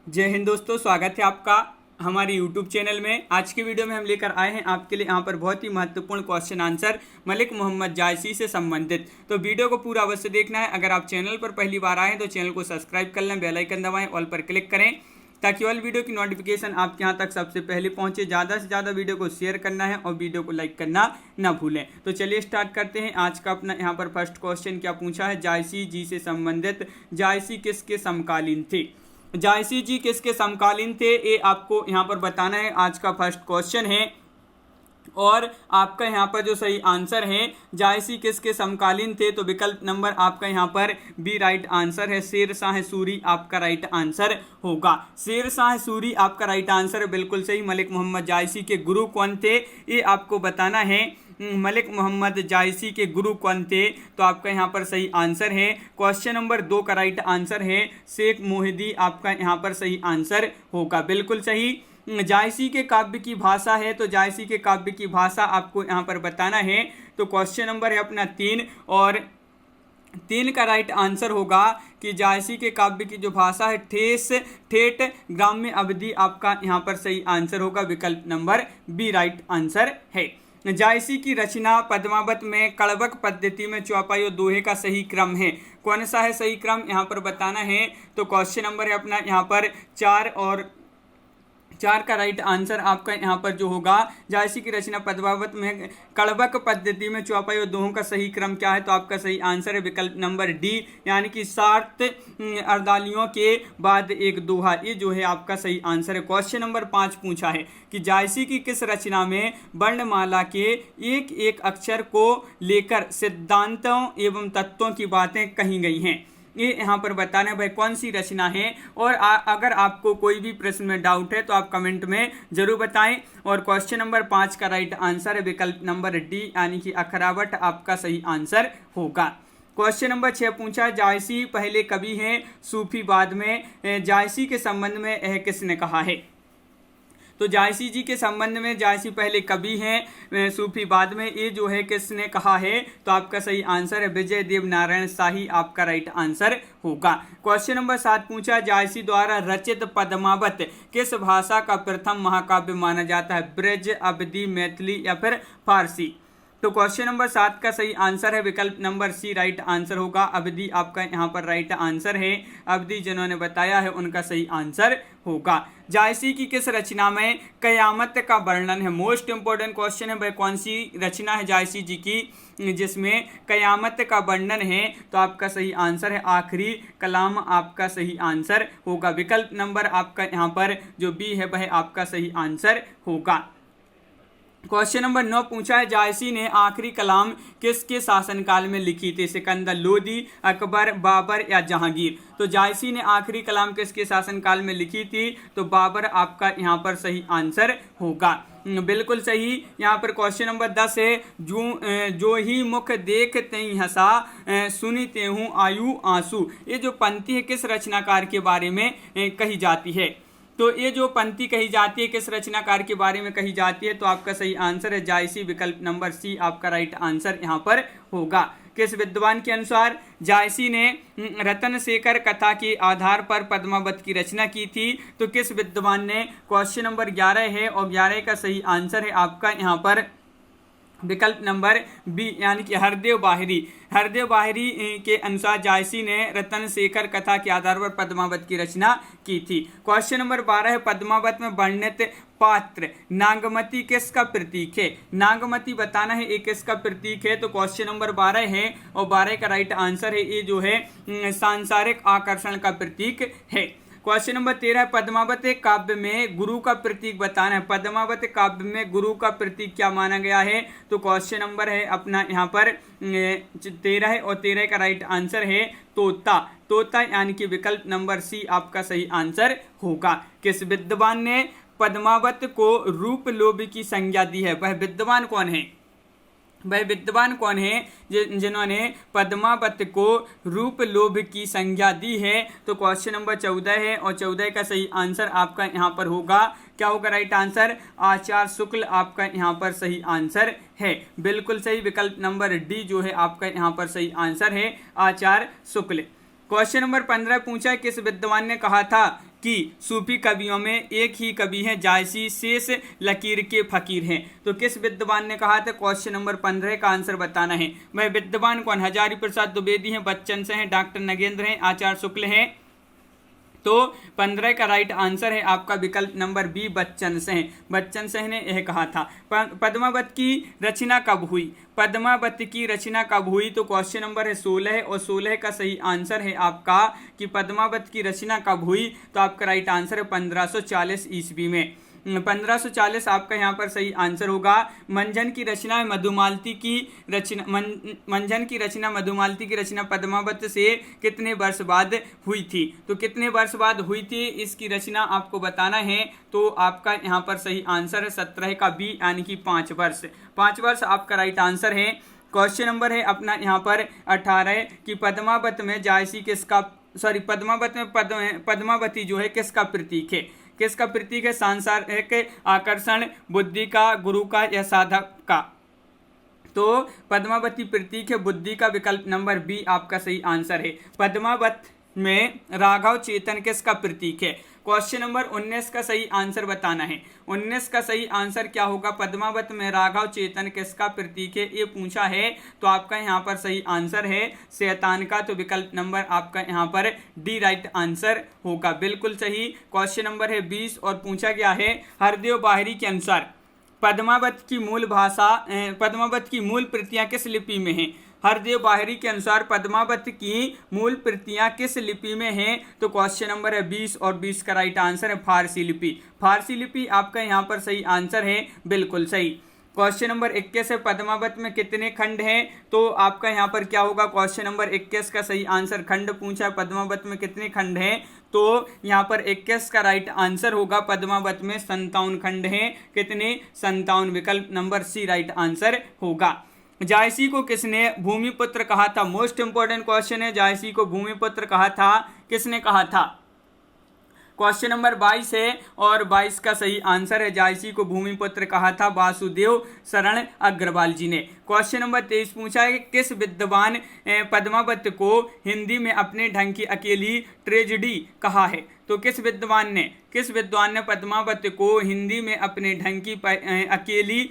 जय हिंद दोस्तों, स्वागत है आपका हमारे YouTube चैनल में। आज की वीडियो में हम लेकर आए हैं आपके लिए यहाँ पर बहुत ही महत्वपूर्ण क्वेश्चन आंसर मलिक मोहम्मद जायसी से संबंधित। तो वीडियो को पूरा अवश्य देखना है। अगर आप चैनल पर पहली बार आए हैं तो चैनल को सब्सक्राइब कर लें, बेल आइकन दबाएं, ऑल पर क्लिक करें ताकि ऑल वीडियो की नोटिफिकेशन आपके यहाँ तक सबसे पहले पहुंचे। ज़्यादा से ज़्यादा वीडियो को शेयर करना है और वीडियो को लाइक करना ना भूलें। तो चलिए स्टार्ट करते हैं। आज का अपना यहाँ पर फर्स्ट क्वेश्चन क्या पूछा है, जायसी जी से संबंधित। जायसी किसके समकालीन थे? जायसी जी किसके समकालीन थे, ये आपको यहाँ पर बताना है। आज का फर्स्ट क्वेश्चन है और आपका यहाँ पर जो सही आंसर है, जायसी किसके समकालीन थे, तो विकल्प नंबर आपका यहाँ पर बी राइट आंसर है। शेर शाह सूरी आपका राइट आंसर होगा। शेर शाह सूरी आपका राइट आंसर है, बिल्कुल सही। मलिक मोहम्मद जायसी के गुरु कौन थे, ये आपको बताना है। मलिक मोहम्मद जायसी के गुरु कौन थे, तो आपका यहाँ पर सही आंसर है। क्वेश्चन नंबर 2 का राइट आंसर है शेख मोहिदी, आपका यहाँ पर सही आंसर होगा, बिल्कुल सही। जायसी के काव्य की भाषा है, तो जायसी के काव्य की भाषा आपको यहाँ पर बताना है। तो क्वेश्चन नंबर है अपना 3 और 3 का राइट आंसर होगा कि जायसी के काव्य की जो भाषा है ठेठ ग्राम्य अवधि, आपका यहाँ पर सही आंसर होगा। विकल्प नंबर बी राइट आंसर है। जायसी की रचना पद्मावत में कड़वक पद्धति में चौपाई और दोहे का सही क्रम है, कौन सा है सही क्रम, यहाँ पर बताना है। तो क्वेश्चन नंबर है अपना यहाँ पर 4 और 4 का राइट आंसर आपका यहाँ पर जो होगा, जायसी की रचना पद्मावत में कड़वक पद्धति में चौपाई और दोहों का सही क्रम क्या है, तो आपका सही आंसर है विकल्प नंबर डी, यानी कि 7 अर्दालियों के बाद एक दोहा, ये जो है आपका सही आंसर है। क्वेश्चन नंबर 5 पूछा है कि जायसी की किस रचना में वर्णमाला के एक एक अक्षर को लेकर सिद्धांतों एवं तत्वों की बातें कही गई हैं, ये यहाँ पर बताना है भाई कौन सी रचना है। और अगर आपको कोई भी प्रश्न में डाउट है तो आप कमेंट में जरूर बताएं। और क्वेश्चन नंबर 5 का राइट आंसर है विकल्प नंबर डी, यानी कि अखरावट आपका सही आंसर होगा। क्वेश्चन नंबर 6 पूछा, जायसी पहले कवि हैं सूफी बाद में, जायसी के संबंध में यह किसने कहा है, तो जायसी जी के संबंध में जायसी पहले कवि हैं सूफी बाद में, ये जो है किसने कहा है, तो आपका सही आंसर है विजय देव नारायण शाही, आपका राइट आंसर होगा। क्वेश्चन नंबर 7 पूछा, जायसी द्वारा रचित पद्मावत किस भाषा का प्रथम महाकाव्य माना जाता है, ब्रज, अवधी, मैथिली या फिर फारसी। तो क्वेश्चन नंबर 7 का सही आंसर है विकल्प नंबर सी राइट आंसर होगा। अवधी आपका यहाँ पर राइट आंसर है। अवधी जिन्होंने बताया है उनका सही आंसर होगा। जायसी की किस रचना में कयामत का वर्णन है, मोस्ट इंपोर्टेंट क्वेश्चन है भाई, कौन सी रचना है जायसी जी की जिसमें कयामत का वर्णन है, तो आपका सही आंसर है आखिरी कलाम, आपका सही आंसर होगा। विकल्प नंबर आपका यहाँ पर जो बी है वह आपका सही आंसर होगा। क्वेश्चन नंबर 9 पूछा है, जायसी ने आखिरी कलाम किसके शासनकाल में लिखी थी, सिकंदर लोदी, अकबर, बाबर या जहांगीर। तो जायसी ने आखिरी कलाम किसके शासनकाल में लिखी थी, तो बाबर आपका यहाँ पर सही आंसर होगा, बिल्कुल सही। यहाँ पर क्वेश्चन नंबर 10 है, जो ही मुख देख तई हंसा, सुनते हूँ आयु आंसू, ये जो पंक्ति है किस रचनाकार के बारे में कही जाती है, तो ये जो पंक्ति कही जाती है किस रचनाकार के बारे में कही जाती है, तो आपका सही आंसर है जायसी, विकल्प नंबर सी आपका राइट आंसर यहाँ पर होगा। किस विद्वान के अनुसार जायसी ने रतन शेखर कथा के आधार पर पद्मावत की रचना की थी, तो किस विद्वान ने, क्वेश्चन नंबर 11 है और 11 का सही आंसर है आपका यहाँ पर विकल्प नंबर बी, यानी कि हरदेव बाहरी। हरदेव बाहरी के अनुसार जायसी ने रतन शेखर कथा के आधार पर पद्मावत की रचना की थी। क्वेश्चन नंबर 12 है, पद्मावत में वर्णित पात्र नागमती किसका प्रतीक है, नागमती बताना है ये किसका प्रतीक है, तो क्वेश्चन नंबर 12 है और 12 का राइट आंसर है, ये जो है सांसारिक आकर्षण का प्रतीक है। क्वेश्चन नंबर 13 पद्मावत काव्य में गुरु का प्रतीक बताना है, पद्मावत काव्य में गुरु का प्रतीक क्या माना गया है, तो क्वेश्चन नंबर है अपना यहाँ पर 13 है और 13 का राइट आंसर है तोता, तोता यानी कि विकल्प नंबर सी आपका सही आंसर होगा। किस विद्वान ने पद्मावत को रूप लोभ की संज्ञा दी है, वह विद्वान कौन है, वह विद्वान कौन है जिन्होंने पद्मावत को रूप लोभ की संज्ञा दी है, तो क्वेश्चन नंबर 14 है और 14 का सही आंसर आपका यहाँ पर होगा, क्या होगा राइट आंसर, आचार्य शुक्ल आपका यहाँ पर सही आंसर है, बिल्कुल सही। विकल्प नंबर डी जो है आपका यहाँ पर सही आंसर है, आचार्य शुक्ल। क्वेश्चन नंबर 15 पूछा, किस विद्वान ने कहा था कि सूफी कवियों में एक ही कवि हैं जायसी, शेष लकीर के फकीर हैं। तो किस विद्वान ने कहा था? क्वेश्चन नंबर 15 का आंसर बताना है। वह विद्वान कौन? हजारी प्रसाद द्विवेदी हैं, बच्चन से हैं, डॉक्टर नगेंद्र हैं, आचार्य शुक्ल हैं। तो 15 का राइट आंसर है आपका विकल्प नंबर बी, बच्चन से हैं। बच्चन से ने यह कहा था। पद्मावत की रचना कब हुई? पद्मावत की रचना कब हुई? तो क्वेश्चन नंबर है 16 और 16 का सही आंसर है आपका कि पद्मावत की रचना कब हुई। तो आपका राइट आंसर है 1540 ईस्वी में। 1540 आपका यहाँ पर सही आंसर होगा। मंझन की रचना मधुमालती की रचना मंझन की रचना मधुमालती की रचना पद्मावत से कितने वर्ष बाद हुई थी? तो कितने वर्ष बाद हुई थी इसकी रचना आपको बताना है। तो आपका यहाँ पर सही आंसर है 17 का बी, यानी कि 5 वर्ष। 5 वर्ष आपका राइट आंसर है। क्वेश्चन नंबर है अपना यहाँ पर 18 कि पद्मावत में जायसी किसका पद्मावत में पद्मावती जो है किसका प्रतीक है? किसका प्रतीक है? सांसारिक आकर्षण, बुद्धि का, गुरु का या साधक का? तो पद्मावती प्रतीक है बुद्धि का। विकल्प नंबर बी आपका सही आंसर है। पद्मावत में राघव चेतन किसका प्रतीक है? क्वेश्चन नंबर 19 का सही आंसर बताना है। 19 का सही आंसर क्या होगा? पद्मावत में राघव चेतन किसका प्रतीक है, ये पूछा है। तो आपका यहाँ पर सही आंसर है शैतान का। तो विकल्प नंबर आपका यहाँ पर डी राइट आंसर होगा, बिल्कुल सही। क्वेश्चन नंबर है 20 और पूछा गया है हरदेव बाहरी के अनुसार पद्मावत की मूल प्रतियां किस लिपि में हैं? हरदेव बाहरी के अनुसार पद्मावत की मूल प्रतियां किस लिपि में हैं? तो क्वेश्चन नंबर है 20 और 20 का राइट आंसर है फारसी लिपि। फारसी लिपि आपका यहाँ पर सही आंसर है, बिल्कुल सही। क्वेश्चन नंबर 21 है पद्मावत में कितने खंड हैं? तो आपका यहाँ पर क्या होगा? क्वेश्चन नंबर 21 का सही आंसर खंड पूछा, पद्मावत में कितने खंड हैं? तो यहाँ पर 21 का राइट आंसर होगा पद्मावत में 57 खंड हैं। कितने? 57। विकल्प नंबर सी राइट आंसर होगा। जायसी को किसने भूमिपुत्र कहा था? मोस्ट इंपोर्टेंट क्वेश्चन है। जायसी को भूमिपुत्र कहा था, किसने कहा था? क्वेश्चन नंबर 22 है और 22 का सही आंसर है जायसी को भूमिपुत्र कहा था वासुदेव शरण अग्रवाल जी ने। क्वेश्चन नंबर 23 पूछा है कि किस विद्वान पद्मावत को हिंदी में अपने ढंग की अकेली ट्रेजेडी कहा है? तो किस विद्वान ने पद्मावत को हिंदी में अपने ढंग की अकेली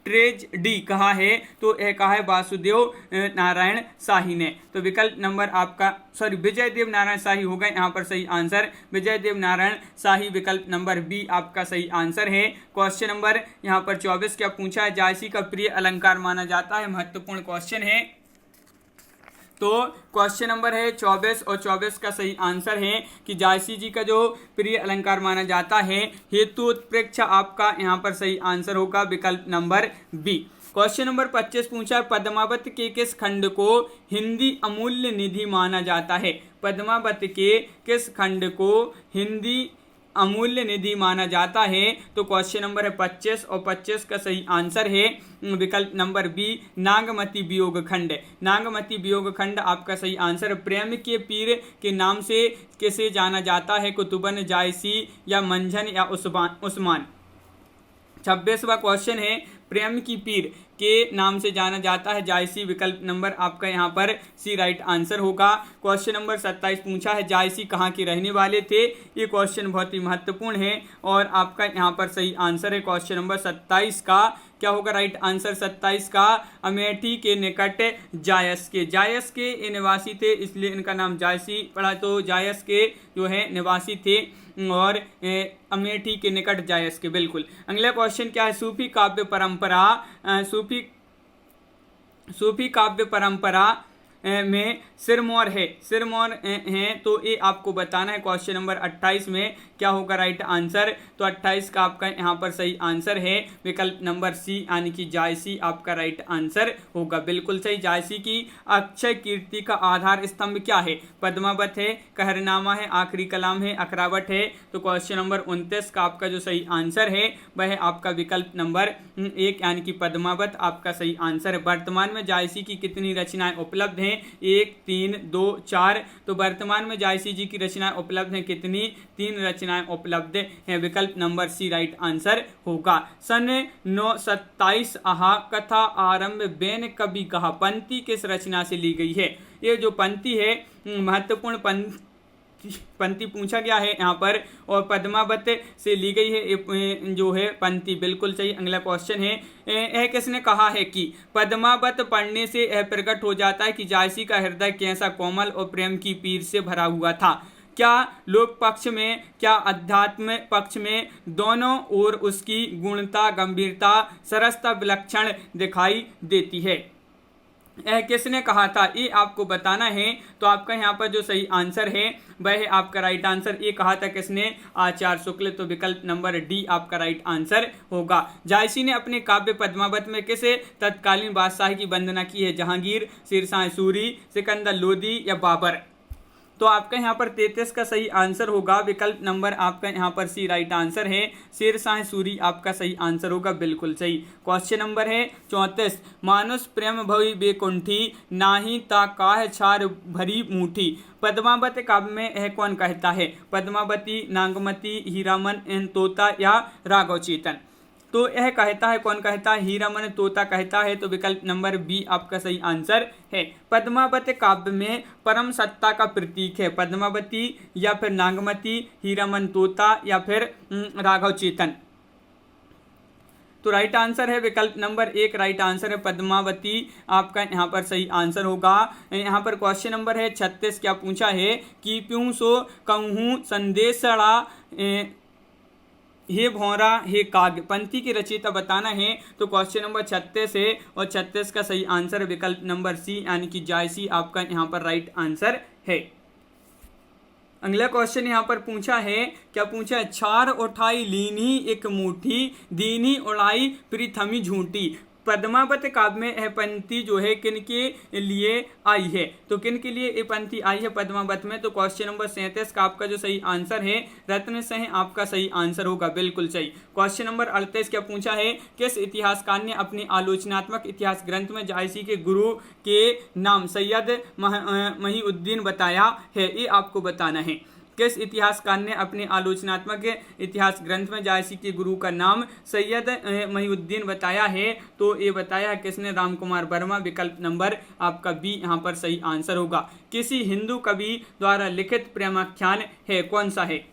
ट्रेजेडी कहा है? तो यह कहा है वासुदेव नारायण शाही ने। तो विकल्प नंबर आपका विजय देव नारायण शाही होगा यहाँ पर सही आंसर। विजय देव नारायण शाही विकल्प नंबर बी आपका सही आंसर है। क्वेश्चन नंबर यहाँ पर 24 क्या पूछा है? जायसी का प्रिय अलंकार माना जाता है, महत्वपूर्ण क्वेश्चन है। तो क्वेश्चन नंबर है 24 और 24 का सही आंसर है कि जायसी जी का जो प्रिय अलंकार माना जाता है हेतु उत्प्रेक्ष, आपका यहाँ पर सही आंसर होगा विकल्प नंबर बी। क्वेश्चन नंबर 25 पूछा पद्मावत के किस खंड को हिंदी अमूल्य निधि माना जाता है? पद्मावत के किस खंड को हिंदी अमूल्य निधि माना जाता है? तो क्वेश्चन नंबर है 25 और 25 का सही आंसर है विकल्प नंबर बी नागमती वियोग खंड। नागमती वियोग खंड आपका सही आंसर। प्रेम के पीर के नाम से किसे जाना जाता है? कुतुबन, जायसी या मंझन या उस्मान? 26वां क्वेश्चन है प्रेम की पीर के नाम से जाना जाता है जायसी। विकल्प नंबर आपका यहाँ पर सी राइट आंसर होगा। क्वेश्चन नंबर 27 पूछा है जायसी कहाँ के रहने वाले थे? ये क्वेश्चन बहुत ही महत्वपूर्ण है और आपका यहाँ पर सही आंसर है क्वेश्चन नंबर 27 का क्या होगा राइट आंसर? 27 का अमेठी के निकट जायस के ये निवासी थे, इसलिए इनका नाम जायसी पड़ा। तो जायस के जो है निवासी थे और अमेठी के निकट जायस के, बिल्कुल। अगला क्वेश्चन क्या है? सूफी काव्य परंपरा में सिरमौर है तो ये आपको बताना है। क्वेश्चन नंबर 28 में क्या होगा राइट आंसर? तो 28 का आपका यहाँ पर सही आंसर है विकल्प नंबर सी, यानी कि जायसी आपका राइट आंसर होगा, बिल्कुल सही। जायसी की अक्षय कीर्ति का आधार स्तंभ क्या है? पद्मावत है, कहरनामा है, आखिरी कलाम है, अखरावट है। तो क्वेश्चन नंबर 29 का आपका जो सही आंसर है वह है आपका विकल्प नंबर 1, यानी कि पद्मावत आपका सही आंसर है। वर्तमान में जायसी की कितनी रचनाएं उपलब्ध हैं? 1, 3, 2, 4। तो वर्तमान में जायसी जी की रचनाएं उपलब्ध हैं कितनी? 3 रचनाएं उपलब्ध हैं। विकल्प नंबर सी राइट आंसर होगा। सन 927 आहा कथा आरंभ बेन कवि कहा पंक्ति किस रचना से ली गई है? ये जो पंक्ति है महत्वपूर्ण पंक्ति पंक्ति पूछा गया है यहाँ पर, और पद्मावत से ली गई है जो है पंक्ति, बिल्कुल सही। अगला क्वेश्चन है, यह किसने कहा है कि पद्मावत पढ़ने से यह प्रकट हो जाता है कि जायसी का हृदय कैसा कोमल और प्रेम की पीर से भरा हुआ था। क्या लोक पक्ष में, क्या अध्यात्म पक्ष में, दोनों ओर उसकी गुणता, गंभीरता, सरसता विलक्षण दिखाई देती है। यह किसने कहा था, ये आपको बताना है। तो आपका यहाँ पर जो सही आंसर है वह है आपका राइट आंसर। ये कहा था किसने, आचार्य शुक्ल। तो विकल्प नंबर डी आपका राइट आंसर होगा। जायसी ने अपने काव्य पद्मावत में किसे तत्कालीन बादशाह की वंदना की है, जहांगीर, शेरशाह सूरी, सिकंदर लोदी या बाबर। तो आपका यहाँ पर 33 का सही आंसर होगा, विकल्प नंबर आपका यहाँ पर सी राइट आंसर है, शेरशाह सूरी आपका सही आंसर होगा, बिल्कुल सही। क्वेश्चन नंबर है 34, मानुष प्रेम भई बेकुंठी, नाही ता काह छार भरी मुठी। पद्मावत काव्य में यह कौन कहता है, पद्मावती, नागमती, हीरामन तोता या राघव चेतन। तो यह कहता है, कौन कहता है, हीरामन तोता कहता है। तो विकल्प नंबर बी आपका सही आंसर है। पद्मावत काव्य में परम सत्ता का प्रतीक है, पद्मावती या फिर नागमती, हीरामन तोता या फिर राघव चेतन। तो राइट आंसर है विकल्प नंबर 1 राइट आंसर है, पद्मावती आपका यहाँ पर सही आंसर होगा। यहाँ पर क्वेश्चन नंबर है 36, क्या पूछा है कि प्यूं सो कहूँ संदेशड़ा हे भौरा हे काग, पंक्ति की रचयिता बताना है। तो क्वेश्चन नंबर 36 है, और 36 का सही आंसर विकल्प नंबर सी यानी कि जायसी आपका यहाँ पर राइट आंसर है। अगला क्वेश्चन यहाँ पर पूछा है, क्या पूछा है, छार उठाई लीनी एक मुट्ठी, दीनी उड़ाई प्रीथमी झूठी। पद्मावत काव्य में यह पंक्ति जो है किनके लिए आई है, तो किनके लिए ये पंक्ति आई है पद्मावत में। तो क्वेश्चन नंबर 37 का आपका जो सही आंसर है रत्न सिंह आपका सही आंसर होगा, बिल्कुल सही। क्वेश्चन नंबर 38 क्या पूछा है, किस इतिहासकार ने अपनी आलोचनात्मक इतिहास ग्रंथ में जायसी के गुरु के नाम सैयद महीउद्दीन बताया है, ये आपको बताना है। किस इतिहासकार ने अपने आलोचनात्मक इतिहास ग्रंथ में जायसी के गुरु का नाम सैयद महीउद्दीन बताया है। तो ये बताया है किसने, राम कुमार वर्मा, विकल्प नंबर आपका बी यहाँ पर सही आंसर होगा। किसी हिंदू कवि द्वारा लिखित प्रेमाख्यान है, कौन सा है,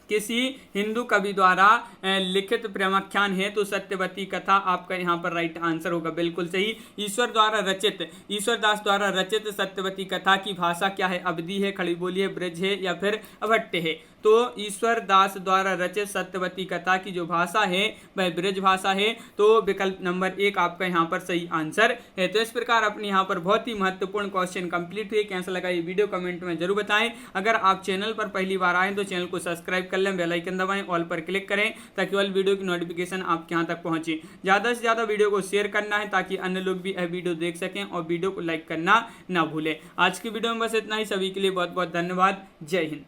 किसी हिंदू कवि द्वारा लिखित प्रेमाख्यान है। तो सत्यवती कथा आपका यहाँ पर राइट आंसर होगा, बिल्कुल सही। ईश्वर दास द्वारा रचित सत्यवती कथा की भाषा क्या है, अवधी है, खड़ी बोली है, ब्रज है या फिर अभट्ट है। तो ईश्वर दास द्वारा रचित सत्यवती कथा की जो भाषा है वह ब्रज भाषा है। तो विकल्प नंबर 1 आपका यहाँ पर सही आंसर है। तो इस प्रकार अपने यहाँ पर बहुत ही महत्वपूर्ण क्वेश्चन कंप्लीट हुए। कैसा लगा ये वीडियो कमेंट में जरूर बताएं। अगर आप चैनल पर पहली बार आए तो चैनल को सब्सक्राइब कर लें, बेल आइकन दबाएं, ऑल पर क्लिक करें ताकि ऑल वीडियो की नोटिफिकेशन आपके यहाँ तक पहुंचे। ज़्यादा से ज़्यादा वीडियो को शेयर करना है ताकि अन्य लोग भी यह वीडियो देख सकें, और वीडियो को लाइक करना ना भूलें। आज की वीडियो में बस इतना ही। सभी के लिए बहुत बहुत धन्यवाद। जय हिंद।